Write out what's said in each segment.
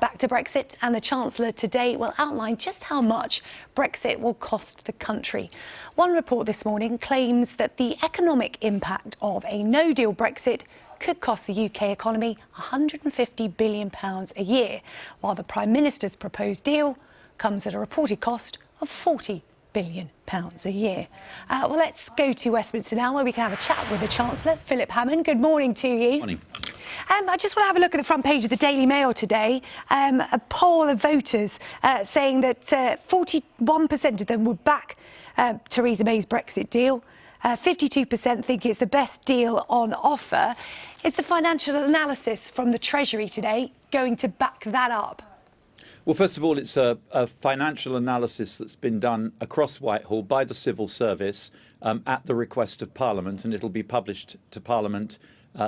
back to Brexit, and the Chancellor today will outline just how much Brexit will cost the country. One report this morning claims that the economic impact of a no-deal Brexit could cost the UK economy £150 billion a year, while the Prime Minister's proposed deal comes at a reported cost of £40 billion a year. Well, let's go to Westminster now, where we can have a chat with the Chancellor, Philip Hammond. Good morning to you. Morning. I just want to have a look at the front page of the Daily Mail today. A poll of voters saying that 41% of them would back Theresa May's Brexit deal. 52% think it's the best deal on offer. Is the financial analysis from the Treasury today going to back that up? Well, first of all, it's a financial analysis that's been done across Whitehall by the civil service at the request of Parliament, and it'll be published to Parliament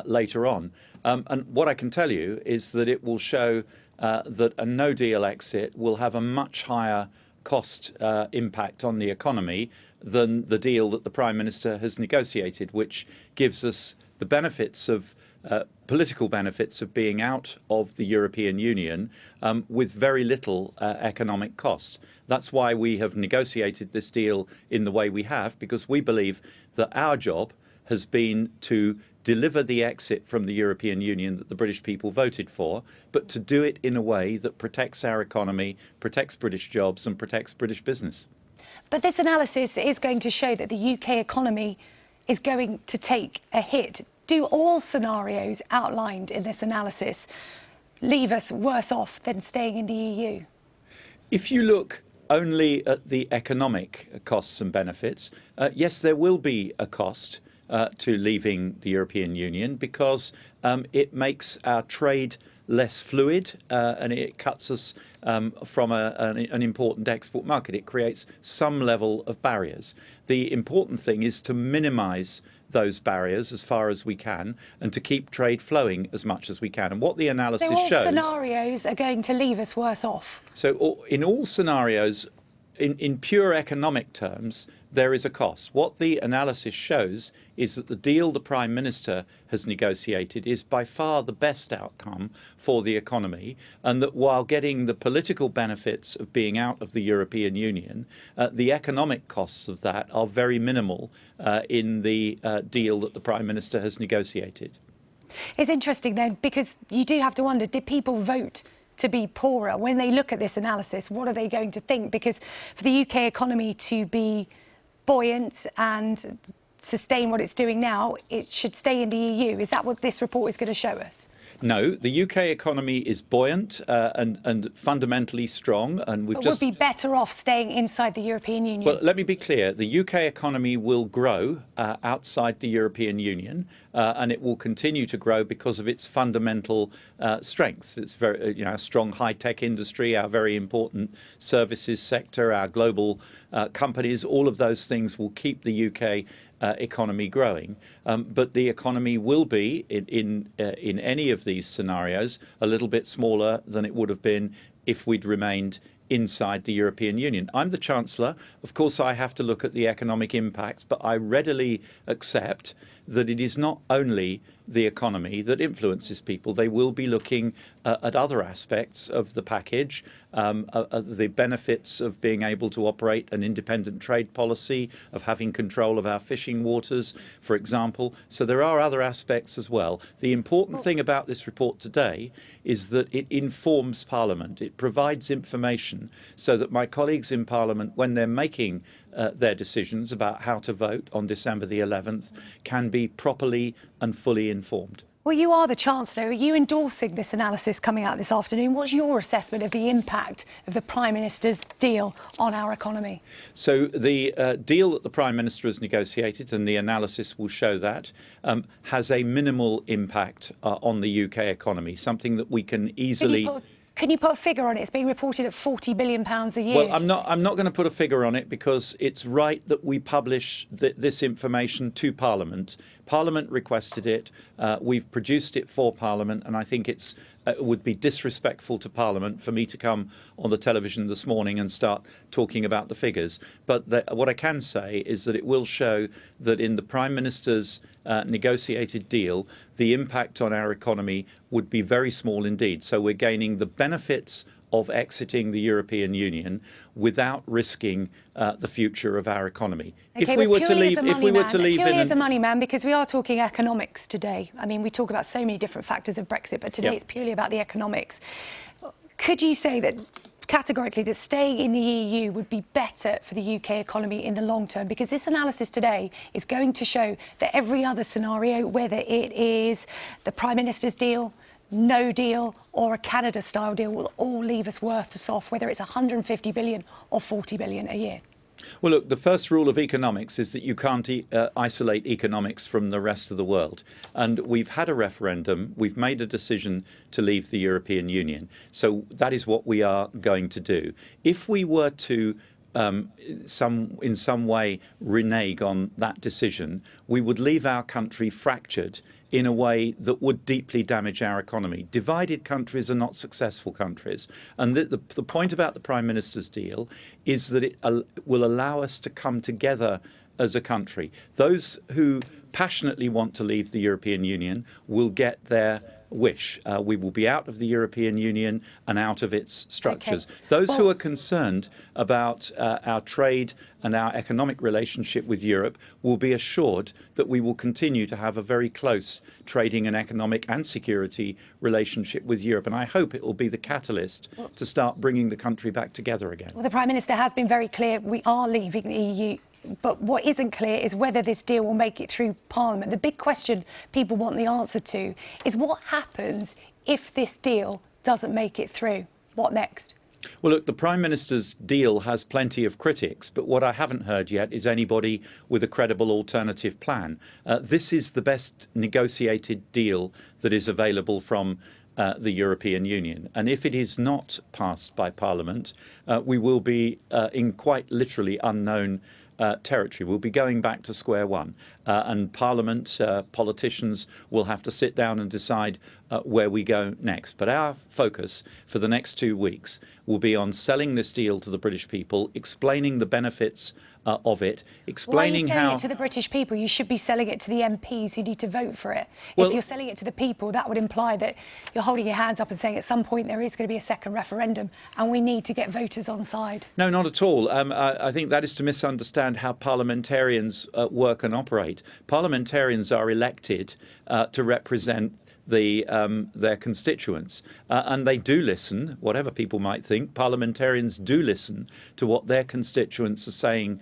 later on. And what I can tell you is that it will show that a no-deal exit will have a much higher cost impact on the economy than the deal that the Prime Minister has negotiated, which gives us the benefits of political benefits of being out of the European Union with very little economic cost. That's why we have negotiated this deal in the way we have, because we believe that our job has been to deliver the exit from the European Union that the British people voted for, but to do it in a way that protects our economy, protects British jobs and protects British business. But this analysis is going to show that the UK economy is going to take a hit. Do all scenarios outlined in this analysis leave us worse off than staying in the EU? If you look only at the economic costs and benefits, yes, there will be a cost to leaving the European Union, because it makes our trade less fluid and it cuts us from an important export market. It creates some level of barriers. The important thing is to minimise those barriers as far as we can and to keep trade flowing as much as we can. And what the analysis shows... So all scenarios are going to leave us worse off? So in all scenarios, in pure economic terms, there is a cost. What the analysis shows is that the deal the Prime Minister has negotiated is by far the best outcome for the economy, and that while getting the political benefits of being out of the European Union, the economic costs of that are very minimal in the deal that the Prime Minister has negotiated. It's interesting then, because you do have to wonder, did people vote to be poorer? When they look at this analysis, what are they going to think? Because for the UK economy to be buoyant and sustain what it's doing now, it should stay in the EU. Is that what this report is going to show us? No, the UK economy is buoyant and fundamentally strong, and we've would be better off staying inside the European Union. Well, let me be clear. The UK economy will grow outside the European Union, and it will continue to grow because of its fundamental strengths. It's very, a strong high-tech industry, our very important services sector, our global companies. All of those things will keep the UK economy growing, but the economy will be in any of these scenarios a little bit smaller than it would have been if we'd remained inside the European Union. I'm the Chancellor. Of course, I have to look at the economic impacts, but I readily accept that it is not only the economy that influences people. They will be looking at other aspects of the package, the benefits of being able to operate an independent trade policy, of having control of our fishing waters, for example. So there are other aspects as well. The important thing about this report today is that it informs Parliament. It provides information so that my colleagues in Parliament, when they're making their decisions about how to vote on December the 11th, can be properly and fully informed. Well, you are the Chancellor. Are you endorsing this analysis coming out this afternoon? What's your assessment of the impact of the Prime Minister's deal on our economy? So the deal that the Prime Minister has negotiated, and the analysis will show that, has a minimal impact on the UK economy, something that we can easily... Can you put a figure on it? It's being reported at £40 billion a year. Well, I'm not going to put a figure on it, because it's right that we publish this information to Parliament, Parliament requested it. We've produced it for Parliament, and I think it would be disrespectful to Parliament for me to come on the television this morning and start talking about the figures. But what I can say is that it will show that in the Prime Minister's negotiated deal, the impact on our economy would be very small indeed. So we're gaining the benefits of exiting the European Union without risking the future of our economy. Okay, if we were to leave, purely as a money man, because we are talking economics today. I mean, we talk about so many different factors of Brexit, but today it's purely about the economics. Could you say that categorically that staying in the EU would be better for the UK economy in the long term? Because this analysis today is going to show that every other scenario, whether it is the Prime Minister's deal, no deal, or a Canada-style deal, will all leave us worse off, whether it's 150 billion or 40 billion a year. Well, look, the first rule of economics is that you can't isolate economics from the rest of the world. And we've had a referendum. We've made a decision to leave the European Union. So that is what we are going to do. If we were to in some way renege on that decision, we would leave our country fractured in a way that would deeply damage our economy. Divided countries are not successful countries. And the point about the Prime Minister's deal is that it will allow us to come together as a country. Those who passionately want to leave the European Union will get their wish. We will be out of the European Union and out of its structures. Okay. Those who are concerned about our trade and our economic relationship with Europe will be assured that we will continue to have a very close trading and economic and security relationship with Europe. And I hope it will be the catalyst to start bringing the country back together again. Well, the Prime Minister has been very clear, we are leaving the EU. But what isn't clear is whether this deal will make it through Parliament. The big question people want the answer to is what happens if this deal doesn't make it through? What next? Well, look, the Prime Minister's deal has plenty of critics, but what I haven't heard yet is anybody with a credible alternative plan. This is the best negotiated deal that is available from the European Union. And if it is not passed by Parliament, we will be in quite literally unknown territory. We'll be going back to square one, and Parliament, politicians will have to sit down and decide where we go next. But our focus for the next 2 weeks will be on selling this deal to the British people, explaining the benefits of it, explaining how... Why are you selling it to the British people? You should be selling it to the MPs who need to vote for it. Well, if you're selling it to the people, that would imply that you're holding your hands up and saying at some point there is going to be a second referendum and we need to get voters on side. No, not at all. I think that is to misunderstand how parliamentarians work and operate. Parliamentarians are elected to represent their constituents, and they do listen, whatever people might think. Parliamentarians do listen to what their constituents are saying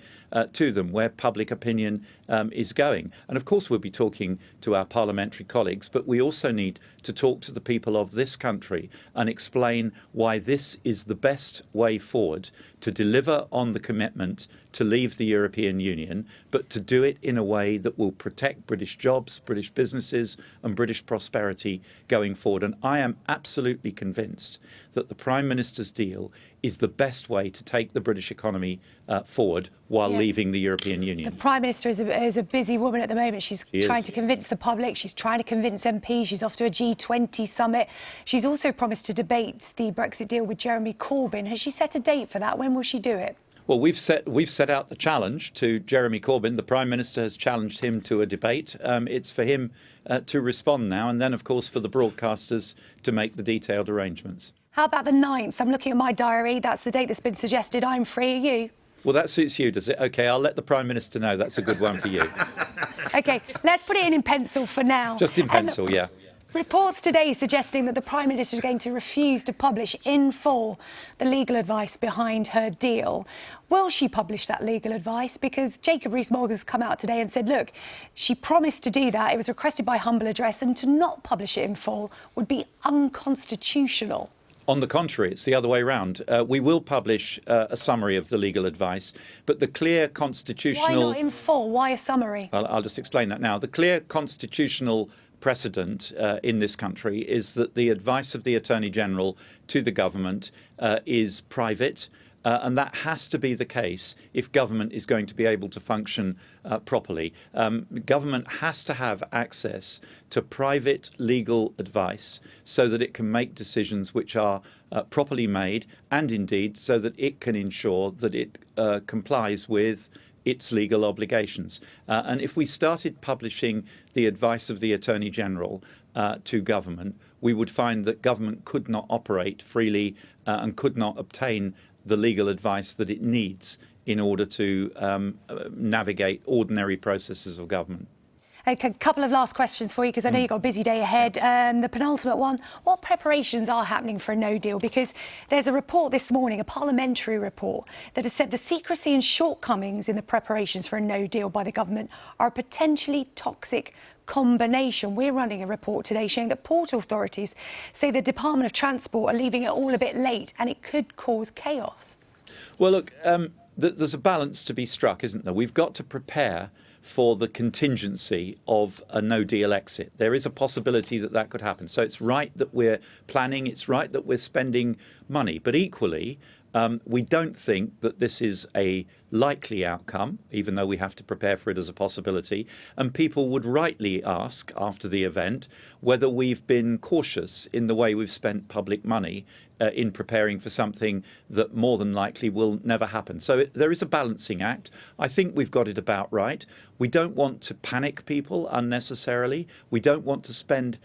to them, where public opinion is going. And of course we'll be talking to our parliamentary colleagues, but we also need to talk to the people of this country and explain why this is the best way forward to deliver on the commitment to leave the European Union, but to do it in a way that will protect British jobs, British businesses and British prosperity going forward. And I am absolutely convinced that the Prime Minister's deal is the best way to take the British economy forward while leaving the European Union. The Prime Minister is a busy woman at the moment. She's trying to convince the public, she's trying to convince MPs, she's off to a G20 summit. She's also promised to debate the Brexit deal with Jeremy Corbyn. Has she set a date for that? When will she do it? Well, we've set out the challenge to Jeremy Corbyn. The Prime Minister has challenged him to a debate. It's for him to respond now, and then, of course, for the broadcasters to make the detailed arrangements. How about the 9th? I'm looking at my diary. That's the date that's been suggested. I'm free. Are you? Well, that suits you, does it? OK, I'll let the Prime Minister know. That's a good one for you. OK, let's put it in pencil for now. Just in pencil, yeah. Reports today suggesting that the Prime Minister is going to refuse to publish in full the legal advice behind her deal. Will she publish that legal advice? Because Jacob Rees-Mogg has come out today and said, look, she promised to do that. It was requested by humble address, and to not publish it in full would be unconstitutional. On the contrary, it's the other way around. We will publish a summary of the legal advice, but the clear constitutional... Why not in full? Why a summary? I'll just explain that now. The clear constitutional precedent in this country is that the advice of the Attorney General to the government is private, And that has to be the case if government is going to be able to function properly. Government has to have access to private legal advice so that it can make decisions which are properly made, and indeed so that it can ensure that it complies with its legal obligations. And if we started publishing the advice of the Attorney General to government, we would find that government could not operate freely and could not obtain the legal advice that it needs in order to navigate ordinary processes of government. A couple of last questions for you, because I know you've got a busy day ahead. The penultimate one, what preparations are happening for a no deal? Because there's a report this morning, a parliamentary report, that has said the secrecy and shortcomings in the preparations for a no deal by the government are a potentially toxic combination. We're running a report today showing that port authorities say the Department of Transport are leaving it all a bit late and it could cause chaos. Well, look, there's a balance to be struck, isn't there? We've got to prepare for the contingency of a no-deal exit. There is a possibility that that could happen. So it's right that we're planning, it's right that we're spending money, but equally, we don't think that this is a likely outcome, even though we have to prepare for it as a possibility. And people would rightly ask after the event whether we've been cautious in the way we've spent public money in preparing for something that more than likely will never happen. So there is a balancing act. I think we've got it about right. We don't want to panic people unnecessarily. We don't want to spend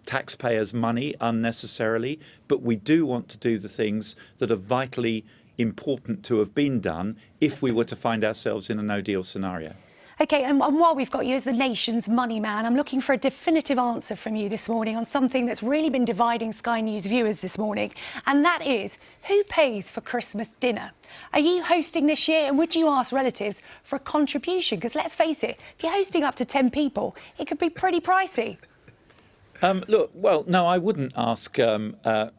taxpayers' money unnecessarily, but we do want to do the things that are vitally important to have been done if we were to find ourselves in a no-deal scenario. OK, and while we've got you as the nation's money man, I'm looking for a definitive answer from you this morning on something that's really been dividing Sky News viewers this morning, and that is, who pays for Christmas dinner? Are you hosting this year, and would you ask relatives for a contribution? Because let's face it, if you're hosting up to 10 people, it could be pretty pricey. Look, well, no, I wouldn't ask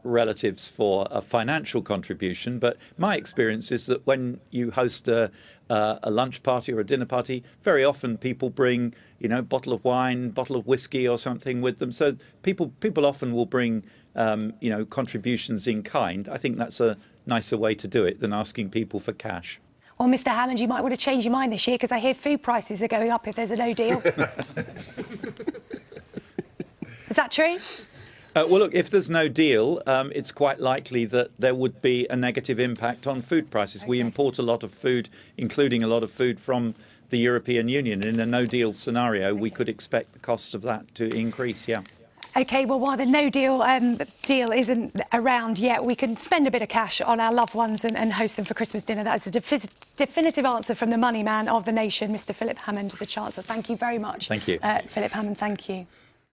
relatives for a financial contribution, but my experience is that when you host a lunch party or a dinner party, very often people bring, you know, a bottle of wine, bottle of whiskey or something with them. So people often will bring, you know, contributions in kind. I think that's a nicer way to do it than asking people for cash. Well, Mr. Hammond, you might want to change your mind this year, because I hear food prices are going up if there's a no deal. Is that true? Well, look, if there's no deal, it's quite likely that there would be a negative impact on food prices. Okay. We import a lot of food, including a lot of food from the European Union. In a no-deal scenario, we could expect the cost of that to increase, yeah. OK, well, while the no-deal deal isn't around yet, we can spend a bit of cash on our loved ones and host them for Christmas dinner. That is the definitive answer from the money man of the nation, Mr. Philip Hammond, the Chancellor. Thank you very much. Thank you. Philip Hammond, thank you.